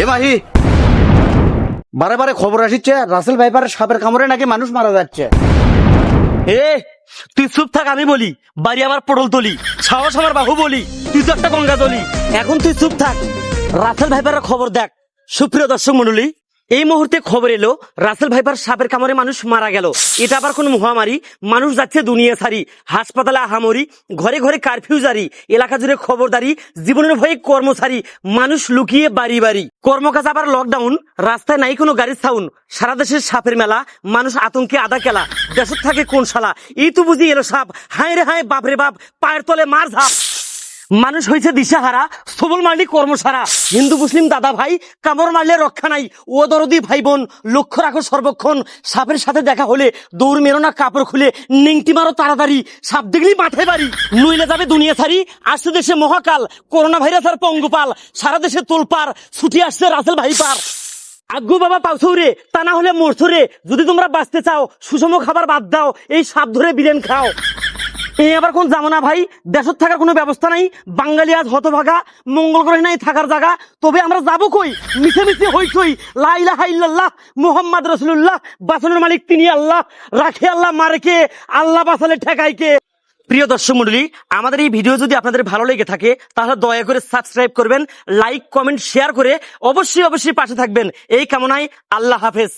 এ মাহি, বারে বারে খবর আসছে রাসেল ভাইপারের সাপের কামড়ে নাকি মানুষ মারা যাচ্ছে। এ তুই চুপ থাক, আমি বলি। বাড়ি আমার পটল তলি, সাহস আমার বাহু বলি, তুই তো একটা গঙ্গা তলি। এখন তুই চুপ থাক, রাসেল ভাইপারের খবর দেখ। সুপ্রিয় দর্শক মন্ডলী, এই মুহূর্তে খবর এলো রাসেল ভাইপার সাপের কামড়ে মানুষ মারা গেল। এটা আবার কোন মহামারী? মানুষ যাচ্ছে দুনিয়া ছাড়ি, হাসপাতালে আহামরি, ঘরে ঘরে কারফিউ জারি, এলাকা জুড়ে খবরদারি, জীবনের ভয়ে কর্মচারী, মানুষ লুকিয়ে বাড়ি বাড়ি, কর্মকাজ আবার লকডাউন, রাস্তায় নাই কোনো গাড়ির সাউন্ড, সারা দেশের সাপের মেলা, মানুষ আতঙ্কে আদা কেলা, দেশের থাকে কোন শালা, এই তো বুঝি এলো সাপ, হায় রে হায় বাপ রে বাপ, পায়ের তলে মার ঝাপ। মানুষ হয়েছে দিশাহারা, সবল মারলি কর্মসারা, হিন্দু মুসলিম দাদা ভাই, কামড় মারলে রক্ষা নাই, ও দরদি ভাই বোন, লক্ষ্য রাখো সর্বক্ষণ, সাপের সাথে দেখা হলে দৌড় মেরো না কাপড় খুলে, নিংটি মারো তাড়াতাড়ি, সাপ দেখলেই মাথায় বাড়ি, নইলে যাবে দুনিয়া ছাড়ি। আসছে দেশে মহাকাল, করোনা ভাইরাস আর পঙ্গুপাল, সারা দেশে তোলপার, ছুটি আসছে রাসেল ভাইপার। আগ্গু বাবা পাউছৌরে, তা না হলে মরছরে, যদি তোমরা বাঁচতে চাও সুষম খাবার বাদ দাও, এই সাপ ধরে বিলেন খাও। এই আবার কোন জামানা ভাই, দেশত থাকার কোনো ব্যবস্থা নাই, বাঙালি আজ হতভাগা, মঙ্গল গ্রহে নাই থাকার জায়গা, তবে আমরা যাবো কই? মিছে মিছে হইচই, লা ইলাহা ইল্লাল্লাহ মুহাম্মদ রাসূলুল্লাহ, বাঁচানোর মালিক তিনি আল্লাহ, রাখে আল্লাহ মারে কে, আল্লাহ বাঁচালে ঠেকাই কে। প্রিয় দর্শক মন্ডলী, আমাদের এই ভিডিও যদি আপনাদের ভালো লেগে থাকে তাহলে দয়া করে সাবস্ক্রাইব করবেন, লাইক কমেন্ট শেয়ার করে অবশ্যই অবশ্যই পাশে থাকবেন, এই কামনায় আল্লাহ হাফেজ।